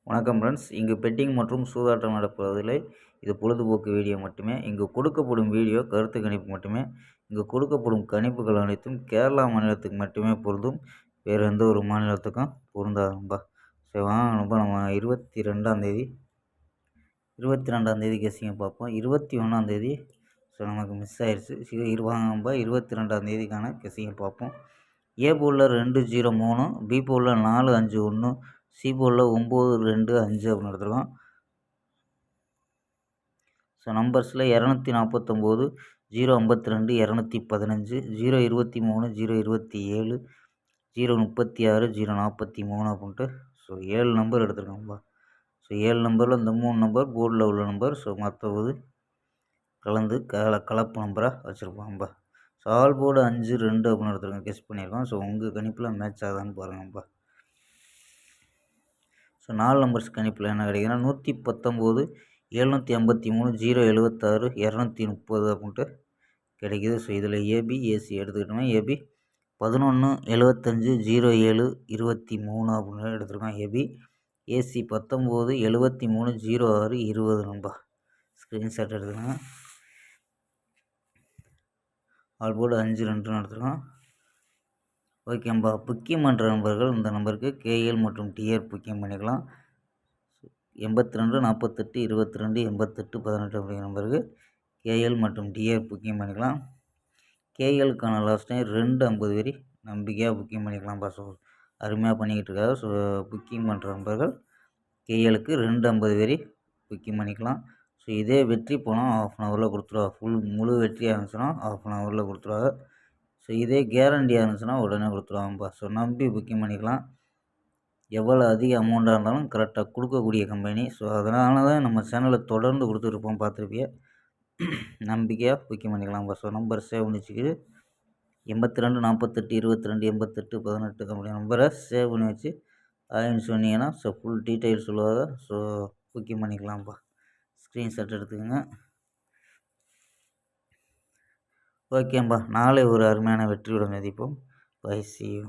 வணக்கம் ஃப்ரெண்ட்ஸ். இங்கு பெட்டிங் மற்றும் சூதாட்டம் நடப்பதில்லை. இது பொழுதுபோக்கு வீடியோ மட்டுமே. இங்கு கொடுக்கப்படும் வீடியோ கருத்து கணிப்பு மட்டுமே. இங்கு கொடுக்கப்படும் கணிப்புகள் அனைத்தும் கேரளா மாநிலத்துக்கு மட்டுமே பொருந்தும். வேறு எந்த ஒரு மாநிலத்துக்கும் பொருந்தாதும்பா. சரி வாங்க நம்ம 22ஆம் தேதி கெஸ்ஸிங்க பார்ப்போம். 21ஆம் தேதி நமக்கு மிஸ் ஆயிடுச்சு. வாங்கப்பா 22ஆம் தேதிக்கான கெஸ்ஸிங்க பார்ப்போம். ஏ போலில் 2-0-3, பி போலில் 4-5-1, சி போலில் 9-2-5 அப்படின்னு எடுத்துருக்கோம். ஸோ நம்பர்ஸில் 249, 052, 215, 023, 027, 036, 043 அப்படின்ட்டு ஸோ 7 நம்பர் எடுத்துருக்கோம்ப்பா. ஸோ 7 நம்பரில் இந்த 3 நம்பர் போர்டில் உள்ள நம்பர். ஸோ மற்றது கலந்து கலப்பு நம்பராக வச்சுருப்பாங்கப்பா. ஸோ ஆல் போர்டு 5-2 அப்படின்னு எடுத்துருக்கோம். கெஸ் பண்ணியிருக்கோம். ஸோ உங்கள் கணிப்பில் மேட்ச் ஆகுதான்னு பாருங்கப்பா. ஸோ 4 நம்பர்ஸ் கணிப்பில் என்ன கிடைக்குதுன்னா 119, 753, 076, 230 அப்படின்ட்டு கிடைக்கிது. ஸோ இதில் ஏபி ஏசி எடுத்துக்கிட்டோம்னா ஏபி 11, 75, 07, 23 அப்படின்னு எடுத்துருக்கோம். ஏபி ஏசி 19, 73, 06, 20 நம்பா. ஸ்க்ரீன்ஷாட் எடுத்துக்கோங்க. ஆல் போர்டு 5-2 எடுத்துருக்கோம். ஓகேம்பா. புக்கிங் பண்ணுற நம்பர்கள் இந்த நம்பருக்கு கேஎல் மற்றும் டிஆர் புக்கிங் பண்ணிக்கலாம். 82, 48, 22, 88, 18 அப்படிங்கிற நம்பருக்கு கேஎல் மற்றும் டிஆர் புக்கிங் பண்ணிக்கலாம். கேஎலுக்கான லாஸ்ட் டைம் 250 வரி நம்பிக்கையாக புக்கிங் பண்ணிக்கலாம்ப்பா. ஸோ அருமையாக பண்ணிக்கிட்டு இருக்காரு. ஸோ புக்கிங் பண்ணுற நம்பர்கள் கேஎலுக்கு 250 வரி புக்கிங் பண்ணிக்கலாம். ஸோ இதே வெற்றி போனால் ½ அன் ஹவரில் கொடுத்துருவா. முழு வெற்றியாக இருந்துச்சுன்னா ½ அன் ஹவரில் கொடுத்துருவாங்க. ஸோ இதே கேரண்டியாக இருந்துச்சுன்னா உடனே கொடுத்துருவாங்கப்பா. ஸோ நம்பி புக்கிங் பண்ணிக்கலாம். எவ்வளோ அதிக அமௌண்ட்டாக இருந்தாலும் கரெக்டாக கொடுக்கக்கூடிய கம்பெனி. ஸோ அதனால தான் நம்ம சேனலில் தொடர்ந்து கொடுத்துருப்போம், பார்த்துருப்பிய. நம்பிக்கையாக புக்கிங் பண்ணிக்கலாம்ப்பா. ஸோ நம்பர் சேவ் பண்ணி வச்சுக்கிது 82, 48, 22, 88, 18 அப்படி நம்பரை சேவ் பண்ணி வச்சு ஆயின்னு சொன்னீங்கன்னா ஸோ ஃபுல் டீட்டெயில் சொல்லுவாங்க. ஸோ புக்கிங் பண்ணிக்கலாம்ப்பா. ஸ்க்ரீன்ஷாட் எடுத்துக்கோங்க. ஓகேம்பா. நாளை ஒரு அருமையான வெற்றியுடன் மதிப்போம். By, C you.